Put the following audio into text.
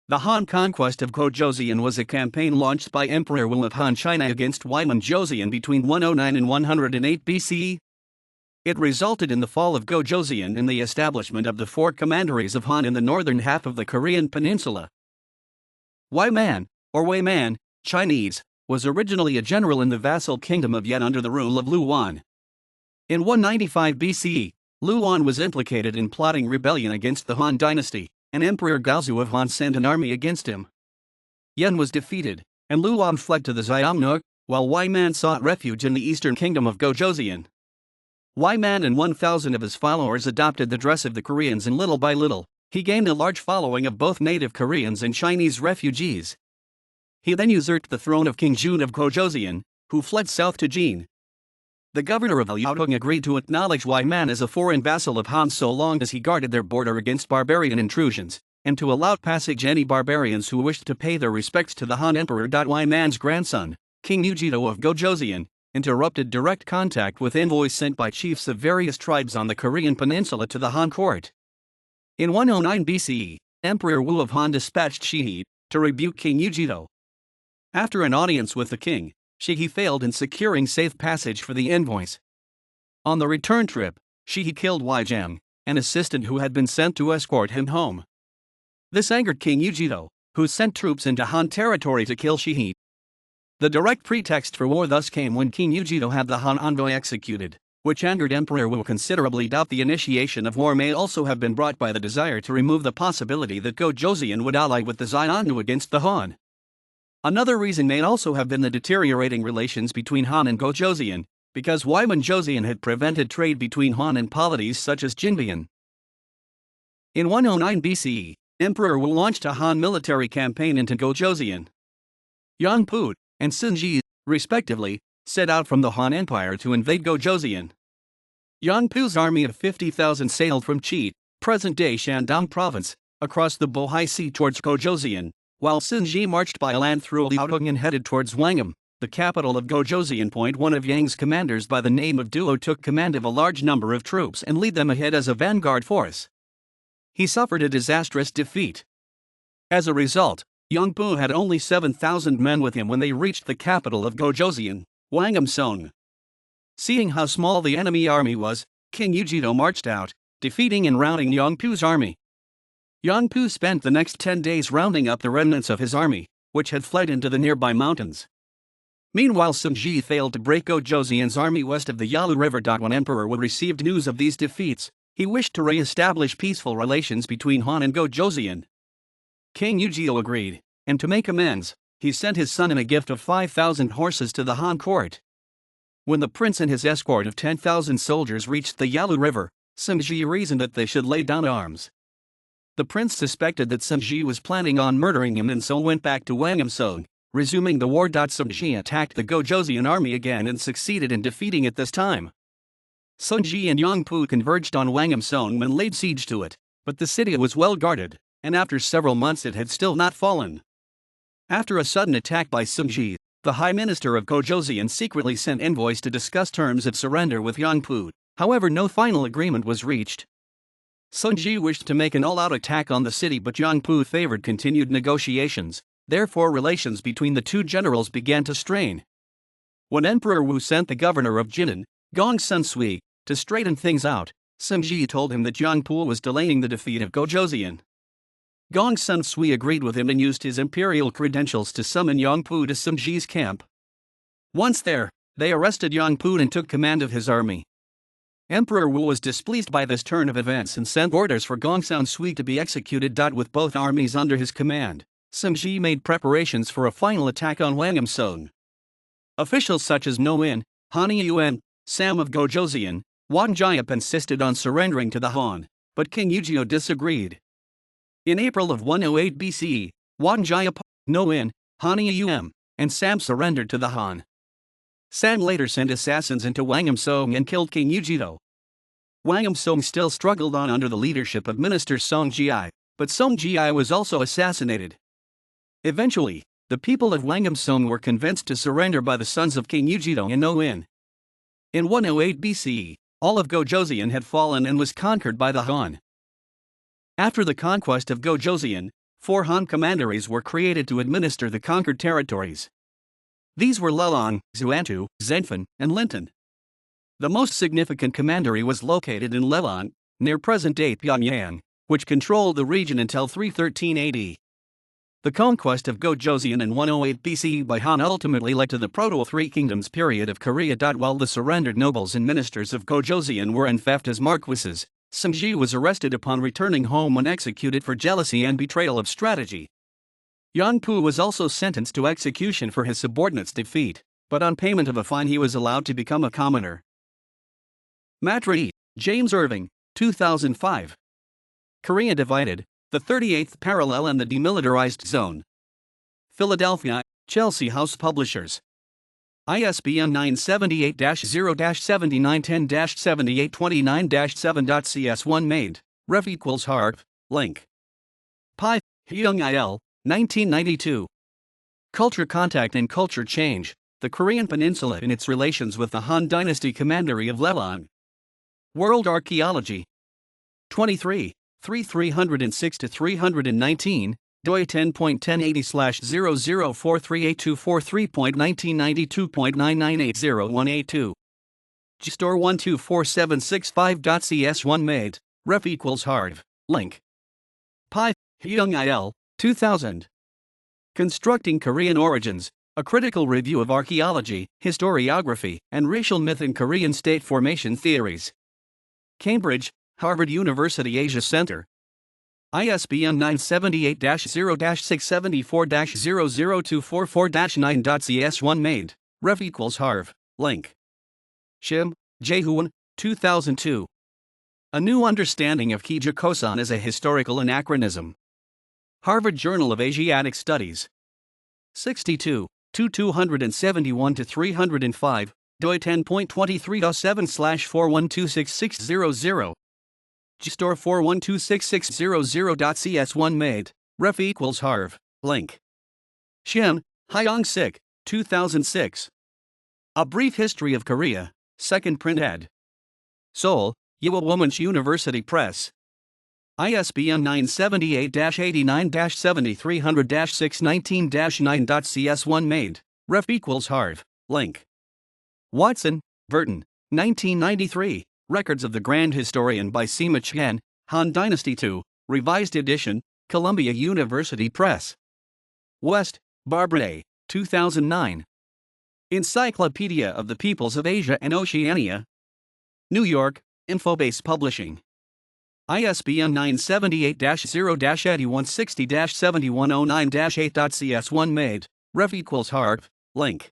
The Han Conquest of Gojoseon was a campaign launched by Emperor Wu of Han China against Wiman Joseon between 109 and 108 BCE. It resulted in the fall of Gojoseon and the establishment of the Four Commanderies of Han in the northern half of the Korean Peninsula. Wiman, or Weiman, Chinese, was originally a general in the vassal kingdom of Yan under the rule of Lu Wan. In 195 BCE, Lu Wan was implicated in plotting rebellion against the Han dynasty, and Emperor Gaozu of Han sent an army against him. Yan was defeated, and Lu Wan fled to the Xiamnuk, while Weiman sought refuge in the eastern kingdom of Gojoseon. Weiman and 1,000 of his followers adopted the dress of the Koreans, and little by little, he gained a large following of both native Koreans and Chinese refugees. He then usurped the throne of King Jun of Gojoseon, who fled south to Jin. The governor of Liaodong agreed to acknowledge Weiman as a foreign vassal of Han so long as he guarded their border against barbarian intrusions, and to allow passage any barbarians who wished to pay their respects to the Han emperor. Weiman's grandson, King Ujito of Gojoseon, interrupted direct contact with envoys sent by chiefs of various tribes on the Korean Peninsula to the Han court. In 109 BCE, Emperor Wu of Han dispatched Shihi to rebuke King Ujito. After an audience with the king, Shihi failed in securing safe passage for the envoys. On the return trip, Shihi killed Weijang, an assistant who had been sent to escort him home. This angered King Ujito, who sent troops into Han territory to kill Shihi. The direct pretext for war thus came when King Ujito had the Han envoy executed, which angered Emperor Wu considerably. The initiation of war may also have been brought by the desire to remove the possibility that Gojoseon would ally with the Xiongnu against the Han. Another reason may also have been the deteriorating relations between Han and Gojoseon, because Wiman Joseon had prevented trade between Han and polities such as Jinbian. In 109 BCE, Emperor Wu launched a Han military campaign into Gojoseon. Yang Pu and Sun Ji, respectively, set out from the Han Empire to invade Gojoseon. Yang Pu's army of 50,000 sailed from Chi, present-day Shandong province, across the Bohai Sea towards Gojoseon, while Sun Ji marched by land through Liaodong and headed towards Wangham, the capital of Gojoseon. One of Yang's commanders by the name of Duo took command of a large number of troops and led them ahead as a vanguard force. He suffered a disastrous defeat. As a result, Yang Pu had only 7,000 men with him when they reached the capital of Gojoseon, Wangham. Seeing how small the enemy army was, King Ujito marched out, defeating and routing Yang Pu's army. Yang Pu spent the next 10 days rounding up the remnants of his army, which had fled into the nearby mountains. Meanwhile, Sun Ji failed to break Gojoseon's army west of the Yalu River. When Emperor Wu received news of these defeats, he wished to re-establish peaceful relations between Han and Gojoseon. King Ujito agreed, and to make amends, he sent his son in a gift of 5,000 horses to the Han court. When the prince and his escort of 10,000 soldiers reached the Yalu River, Sun Ji reasoned that they should lay down arms. The prince suspected that Sun Ji was planning on murdering him and so went back to Wangham, resuming the war. Sun Ji attacked the Gojoseon army again and succeeded in defeating it this time. Sun Ji and Yang Pu converged on Wangham and laid siege to it, but the city was well guarded, and after several months it had still not fallen. After a sudden attack by Sun Ji, the High Minister of Gojoseon secretly sent envoys to discuss terms of surrender with Yang Pu. However, no final agreement was reached. Sun Ji wished to make an all-out attack on the city, but Yang Pu favored continued negotiations. Therefore, relations between the two generals began to strain. When Emperor Wu sent the governor of Jinan, Gong Sun Sui, to straighten things out, Sun Ji told him that Yang Pu was delaying the defeat of Gojoseon. Gong Sun Sui agreed with him and used his imperial credentials to summon Yang Pu to Sun Ji's camp. Once there, they arrested Yang Pu and took command of his army. Emperor Wu was displeased by this turn of events and sent orders for Gong Sun Sui to be executed. With both armies under his command, Sun Ji made preparations for a final attack on Wangham. Officials such as No In, Hani Yuan, Sam of Gojoseon, Wang Jiap insisted on surrendering to the Han, but King Ujito disagreed. In April of 108 BCE, Wang Jiap, No In, Hani Yuan, and Sam surrendered to the Han. Sam later sent assassins into Wangham and killed King Ujito. Wangham still struggled on under the leadership of Minister Song Ji, but Song Ji was also assassinated. Eventually, the people of Wangham were convinced to surrender by the sons of King Ujito and No In. In 108 BCE, all of Gojoseon had fallen and was conquered by the Han. After the conquest of Gojoseon, 4 Han commanderies were created to administer the conquered territories. These were Lelong, Xuantu, Zenfan, and Linton. The most significant commandery was located in Lelong, near present-day Pyongyang, which controlled the region until 313 AD. The conquest of Gojoseon in 108 BCE by Han ultimately led to the Proto-Three Kingdoms period of Korea. While the surrendered nobles and ministers of Gojoseon were entheft as marquises, Sungji was arrested upon returning home and executed for jealousy and betrayal of strategy. Yangpu was also sentenced to execution for his subordinate's defeat, but on payment of a fine he was allowed to become a commoner. Matre, James Irving, 2005. Korea Divided, the 38th Parallel and the Demilitarized Zone. Philadelphia, Chelsea House Publishers. ISBN 978-0-7910-7829-7. Made, ref equals harp, link. Pi, Hyung Il, 1992. Culture Contact and Culture Change, the Korean Peninsula in its relations with the Han Dynasty Commandery of Lelong. World Archaeology. 23, 306-319, doi 10.1080/00438243.1992.99801882. GSTOR 124765.cs1 made, ref equals harv, link. Pi, Hyung Il, 2000. Constructing Korean Origins, a critical review of archaeology, historiography, and racial myth in Korean state formation theories. Cambridge, Harvard University Asia Center. ISBN 978-0-674-00244-9.cs1 made, ref equals harv, link. Shim, Jae-hoon, 2002. A New Understanding of Gojoseon as a Historical Anachronism. Harvard Journal of Asiatic Studies. 62, 271-305, doi 10.23.7/4126600. GSTOR 4126600.cs1 made, ref equals harv, link. Shim, Hyung-sik, 2006. A Brief History of Korea, 2nd print ed. Seoul, Yale Women's University Press. ISBN 978-89-7300-619-9.cs1 made, ref equals harv, link. Watson, Burton, 1993, Records of the Grand Historian by Sima Chen, Han Dynasty II, Revised Edition, Columbia University Press. West, Barbara A., 2009. Encyclopedia of the Peoples of Asia and Oceania. New York, Infobase Publishing. ISBN 978-0-8160-7109-8.cs1 made, ref equals harv, link.